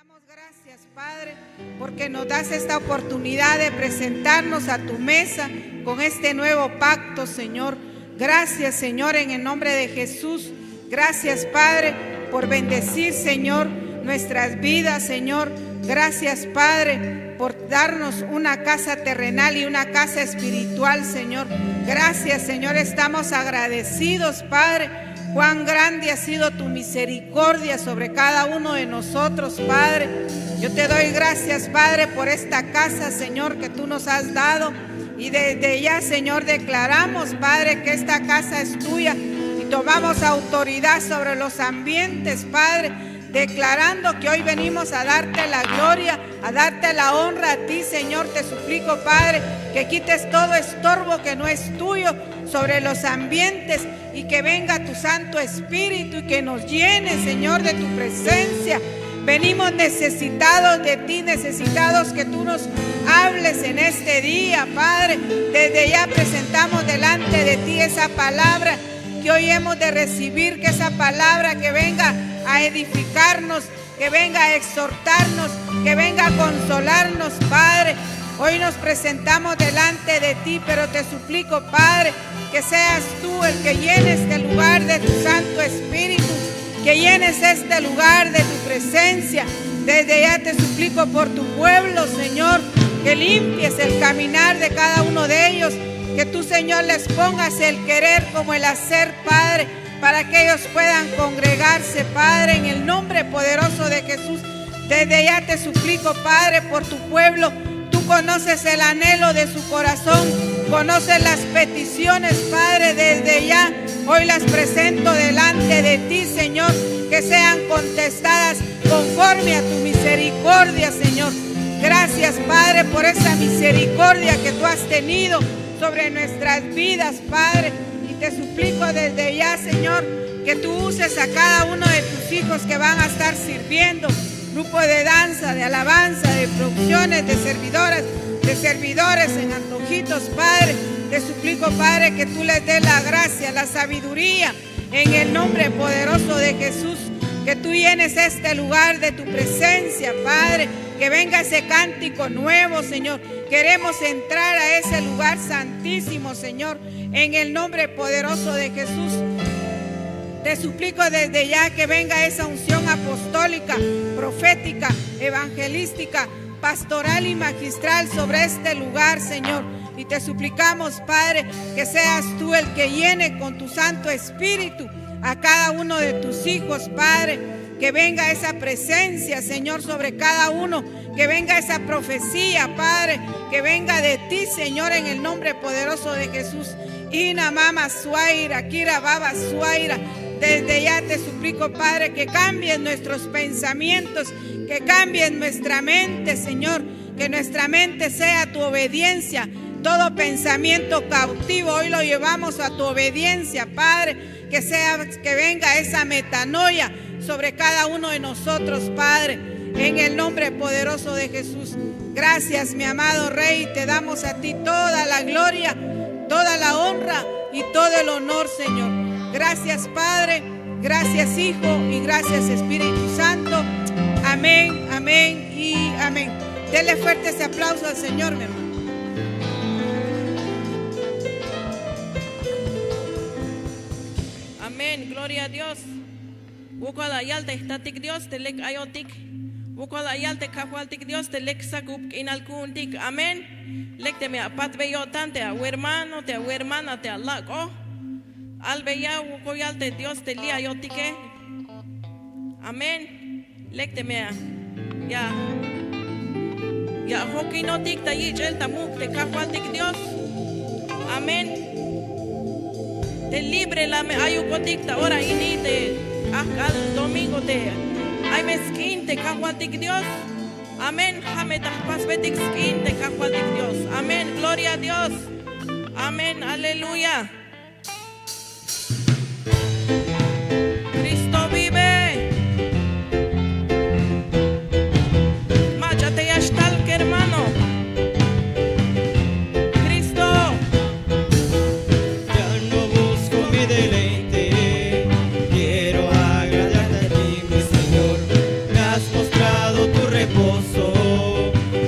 damos gracias, Padre, porque nos das esta oportunidad de presentarnos a tu mesa con este nuevo pacto, Señor. Gracias, Señor, en el nombre de Jesús. Gracias, Padre, por bendecir, Señor, nuestras vidas, Señor. Gracias, Padre, por darnos una casa terrenal y una casa espiritual, Señor. Gracias, Señor, estamos agradecidos, Padre. Cuán grande ha sido tu misericordia sobre cada uno de nosotros, Padre. Yo te doy gracias, Padre, por esta casa, Señor, que tú nos has dado. Y desde ya, Señor, declaramos, Padre, que esta casa es tuya. Y tomamos autoridad sobre los ambientes, Padre, declarando que hoy venimos a darte la gloria, a darte la honra a ti, Señor. Te suplico, Padre, que quites todo estorbo que no es tuyo sobre los ambientes y que venga tu Santo Espíritu y que nos llene, Señor, de tu presencia. Venimos necesitados de ti, necesitados que tú nos hables en este día, Padre. Desde ya presentamos delante de ti esa palabra que hoy hemos de recibir, que esa palabra que venga a edificarnos, que venga a exhortarnos, que venga a consolarnos, Padre. Hoy nos presentamos delante de ti, pero te suplico, Padre, que seas tú el que llenes este lugar de tu Santo Espíritu, que llenes este lugar de tu presencia. Desde ya te suplico por tu pueblo, Señor, que limpies el caminar de cada uno de ellos, que tú, Señor, les pongas el querer como el hacer, Padre, para que ellos puedan congregarse, Padre, en el nombre poderoso de Jesús. Desde ya te suplico, Padre, por tu pueblo. Tú conoces el anhelo de su corazón, conoces las peticiones, Padre. Desde ya hoy las presento delante de ti, Señor, que sean contestadas conforme a tu misericordia, Señor. Gracias, Padre, por esa misericordia que tú has tenido sobre nuestras vidas, Padre. Y te suplico desde ya, Señor, que tú uses a cada uno de tus hijos que van a estar sirviendo. Grupo de danza, de alabanza, de producciones, de servidoras, de servidores en Antojitos, Padre. Te suplico, Padre, que tú les des la gracia, la sabiduría, en el nombre poderoso de Jesús. Que tú llenes este lugar de tu presencia, Padre. Que venga ese cántico nuevo, Señor. Queremos entrar a ese lugar santísimo, Señor, en el nombre poderoso de Jesús. Te suplico desde ya que venga esa unción apostólica, profética, evangelística, pastoral y magistral sobre este lugar, Señor. Y te suplicamos, Padre, que seas tú el que llene con tu Santo Espíritu a cada uno de tus hijos, Padre. Que venga esa presencia, Señor, sobre cada uno. Que venga esa profecía, Padre. Que venga de ti, Señor, en el nombre poderoso de Jesús. Ina mama suaira, kira baba suaira. Desde ya te suplico, Padre, que cambien nuestros pensamientos, que cambien nuestra mente, Señor, que nuestra mente sea tu obediencia. Todo pensamiento cautivo hoy lo llevamos a tu obediencia, Padre, que venga esa metanoia sobre cada uno de nosotros, Padre, en el nombre poderoso de Jesús. Gracias, mi amado Rey, te damos a ti toda la gloria, toda la honra y todo el honor, Señor. Gracias, Padre, gracias, Hijo, y gracias, Espíritu Santo. Amén, amén y amén. Denle fuerte ese aplauso al Señor, mi hermano. Amén, gloria a Dios. Wukala yalte tatik Dios te lek ayotik. Wukala yalte kahualtik Dios te lek sakup inalkuntik. Amén. Lek te me apatbe yo tante a tu hermano, te a tu hermana, te a la oh. Albeya wukoyalte Dios te lia yotike. Amén. Lek te me ya. Ya hokinotik ta yichel tamuk te kahualtik Dios. Amén. Te libre la me ayukotik ta ora ini te al domingo te ay meskin te kahualtik Dios. Amén. Jame ta pasbetik skin te kahualtik Dios. Amén. Gloria a Dios. Amén. Aleluya. Cristo vive. Máchate ya está el que hermano. Cristo. Ya no busco mi deleite, quiero agradarte a ti, mi Señor. Me has mostrado dado tu reposo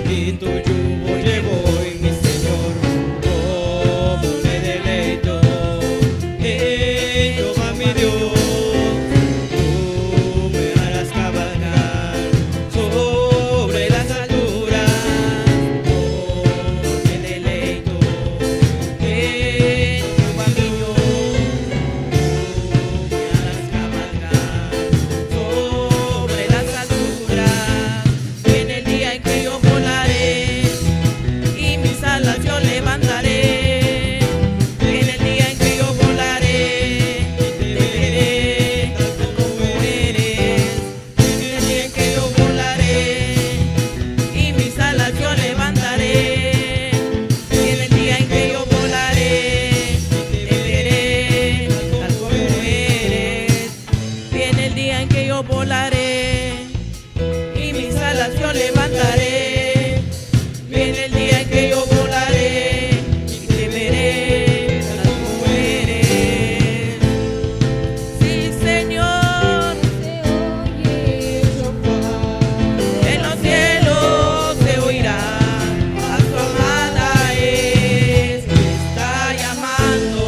y tu yugo llevo hoy, mi Señor. Como me deleito en Jehová mi Dios. Tú me harás cabalgar sobre las alturas. Como me deleito en Jehová mi Dios. Tú me harás cabalgar sobre las alturas. En el día en que yo volaré y mis alas yo levantaré. En el día en que yo volaré te veré tal como eres. En el día en que yo volaré y mis alas yo levantaré. En el día en que yo volaré te veré tal como eres. Viene el día en que yo volaré y mis alas yo levantaré. Viene el día en que yo volaré y te veré tal como eres. Sí, Señor, en los cielos se oirá a su amada es que está llamando.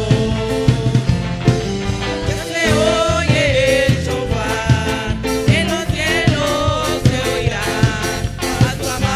Ya se oye el shofar, en los cielos se oirá a su amada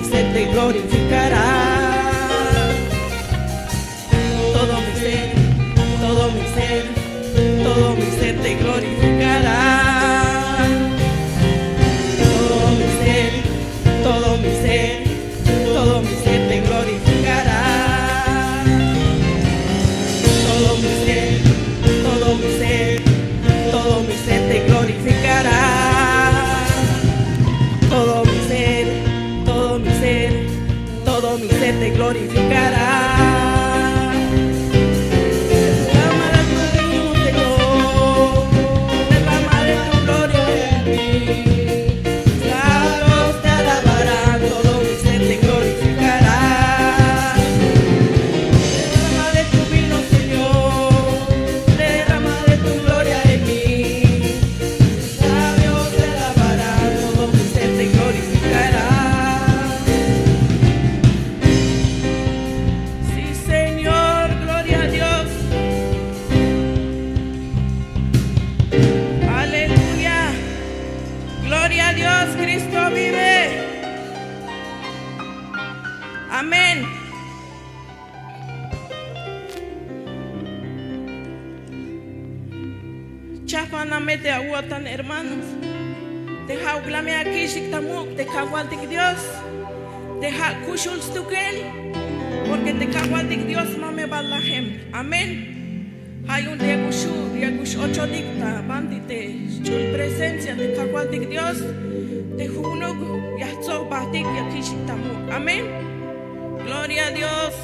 mi ser te glorificará. Todo mi ser, todo mi ser, todo mi ser te glorificará. Todo mi ser, todo mi ser, todo mi ser te glorificará. Todo mi ser, todo mi ser, todo mi ser te glorificará. Todo mi ser, todo mi ser, todo mi ser te glorificará. Amén. Chafanamete aguatan, hermanos. Deja uglame aquí shiktamuk, te cagualtic Dios. Deja kushul stukel, porque te cagualtic Dios mame balahem. Amén. Hay un diagush 8 dicta, bandite, chul presencia de cagualtic Dios. Te junug, yahzo bahtik aquí shiktamuk. Amén. Gloria a Dios.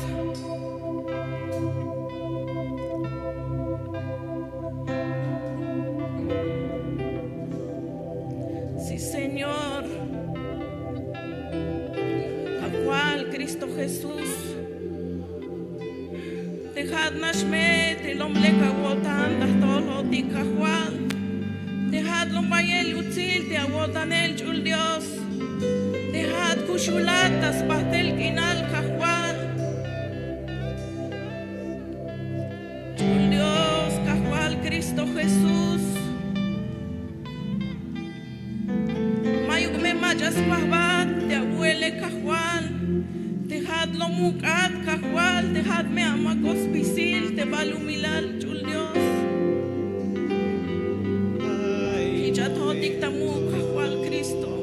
Sí, Señor. A cual Cristo Jesús. Dejad nashmet el hombre caguotan hasta los di cajual. Dejad lombayel util te aguotan el chul Dios. Dejad cuchulatas pastel quinal cajual. Chul Dios cajual Cristo Jesús. Mayuk me mayas pahbat te abuele cajual. Dejadlo mukat cajual. Dejadme amagos pisil te valumilal chul Dios. Y ya todo dictamu cajual Cristo.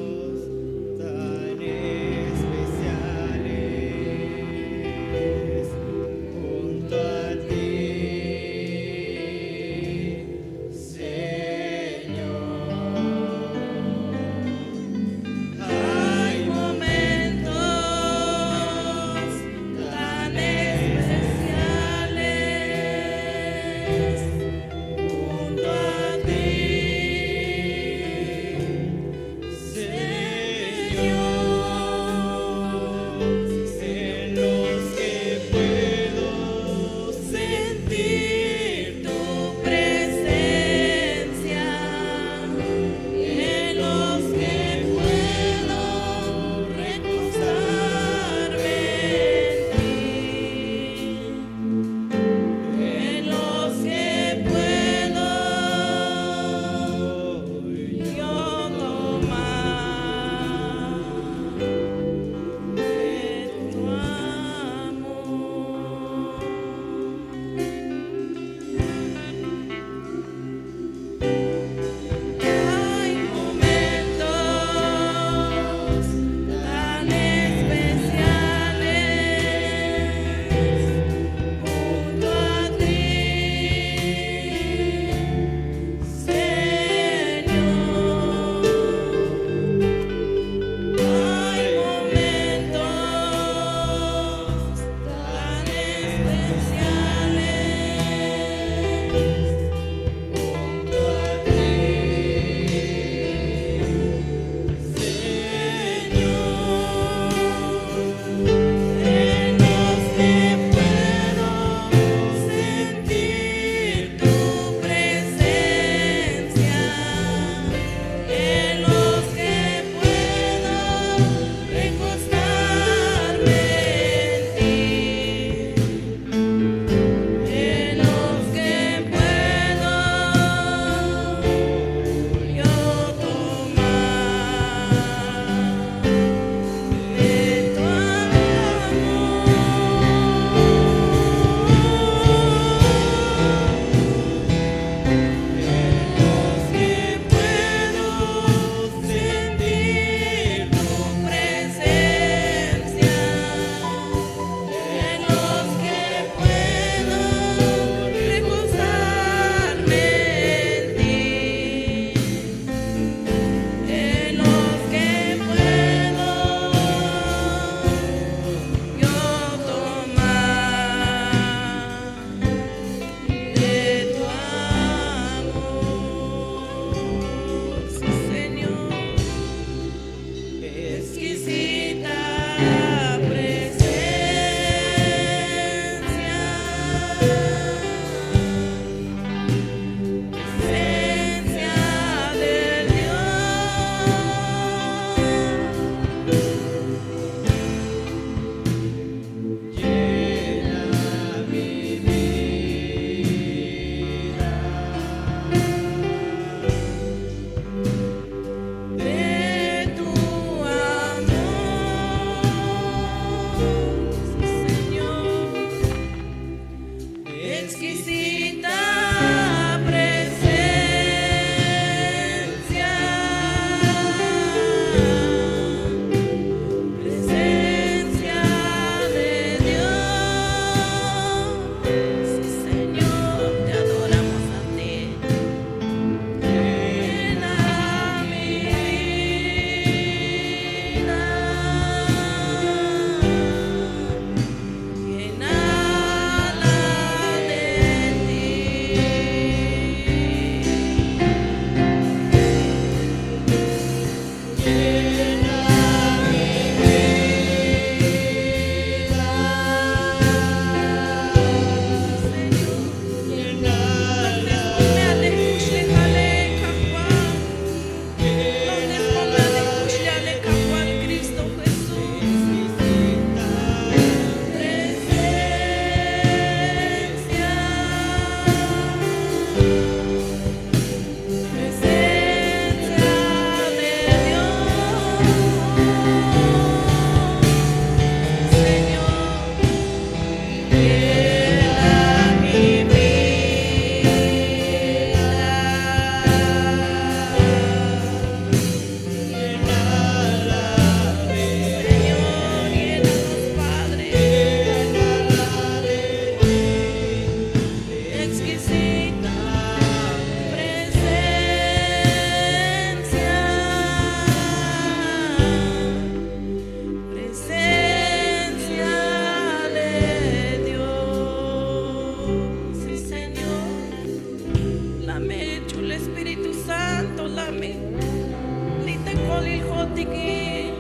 kolil hotiki.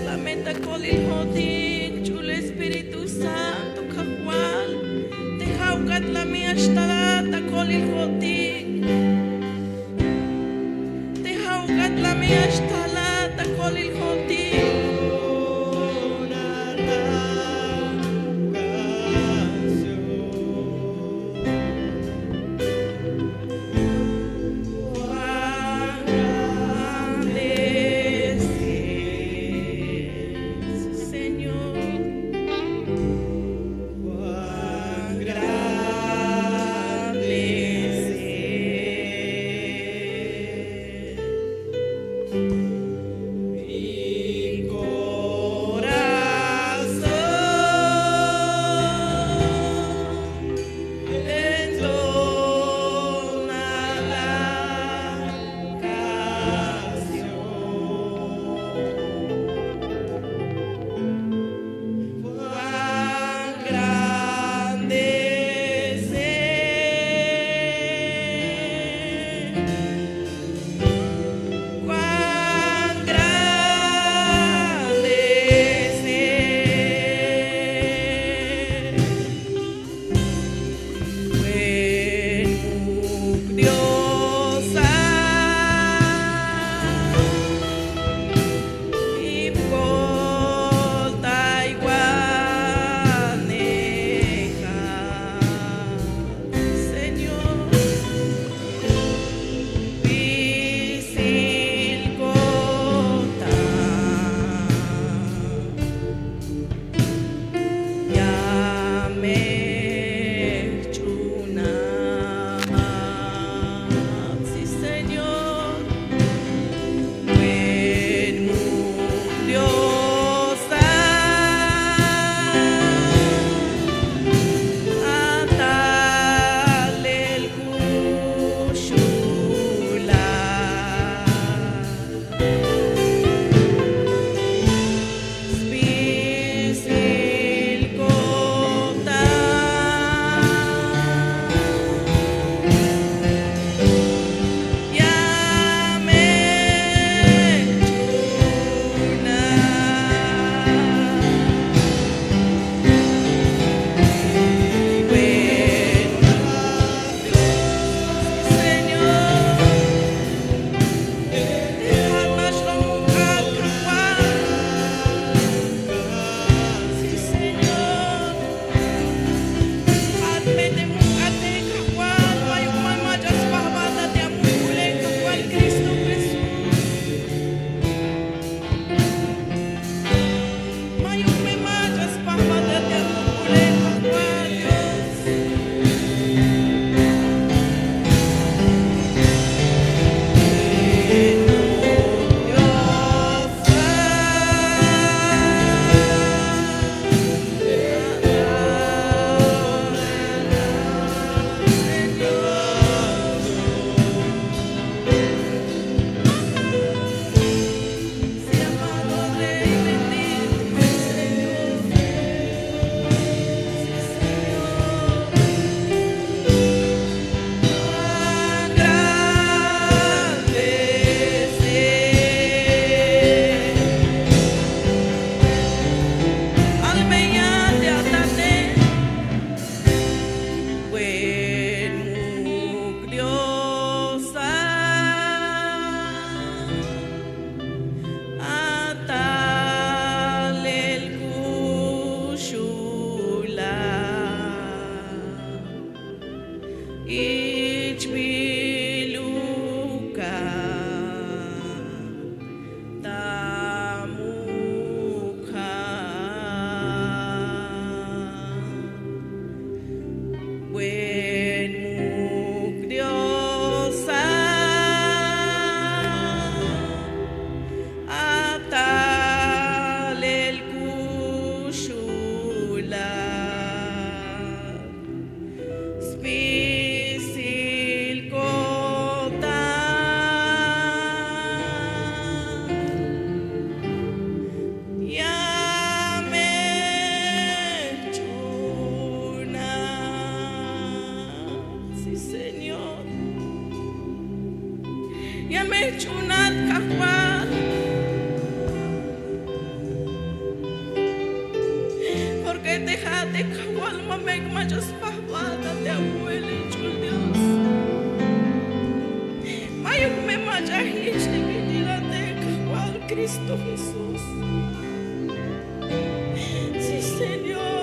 Lamenta kolil hotik, chule Espíritu Santo, kakwal. Tehaukat la mia shtalata kolil hotik. Tehaukat la mia shtalata kolil hotik. Spisil Ya me chunat kahual. Porque dejate kahual mamek machas pahvata te abuele chul Dios. Mayuk me machahish te kitirate kahual Cristo Jesús. Sí, Señor.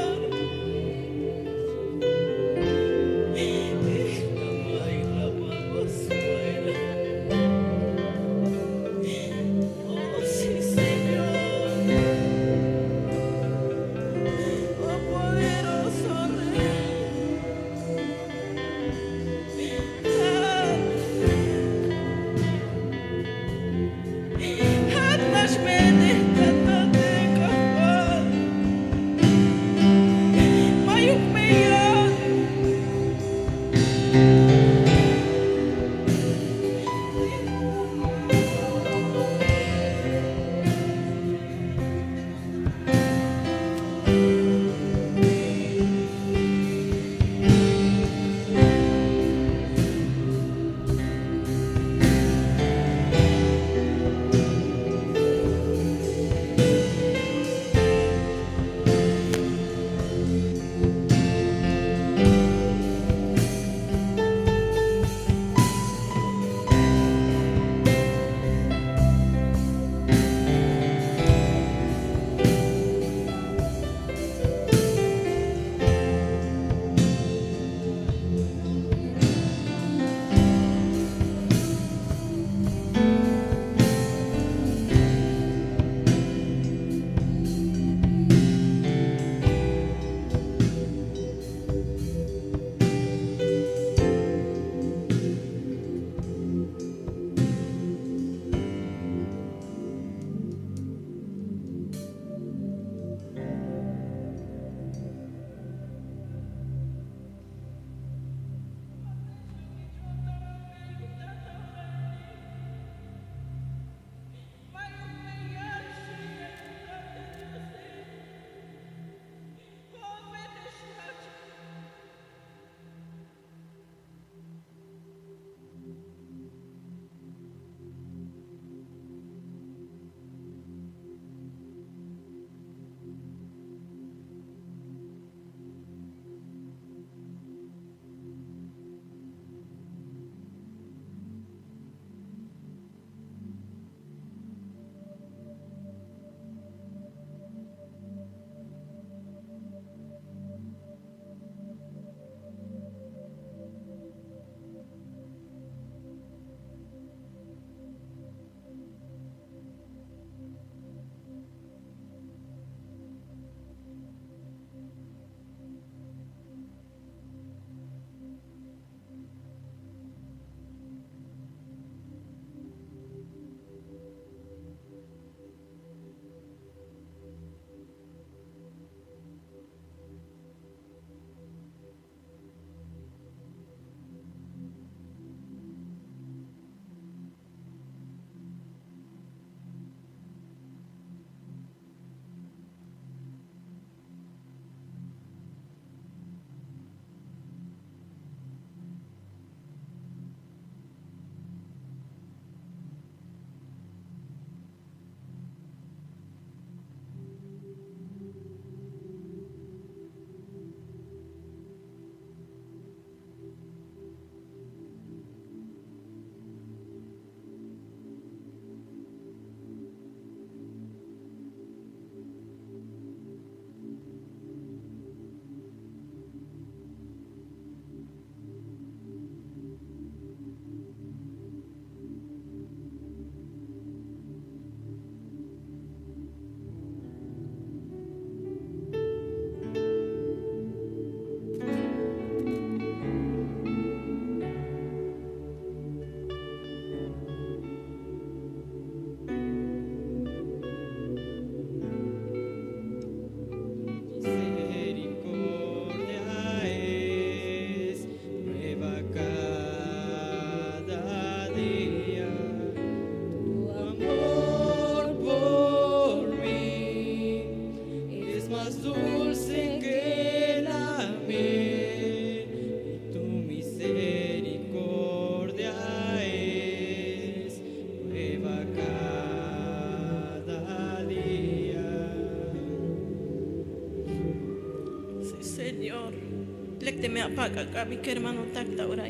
apaga, Gaby, que hermano tacta ahora,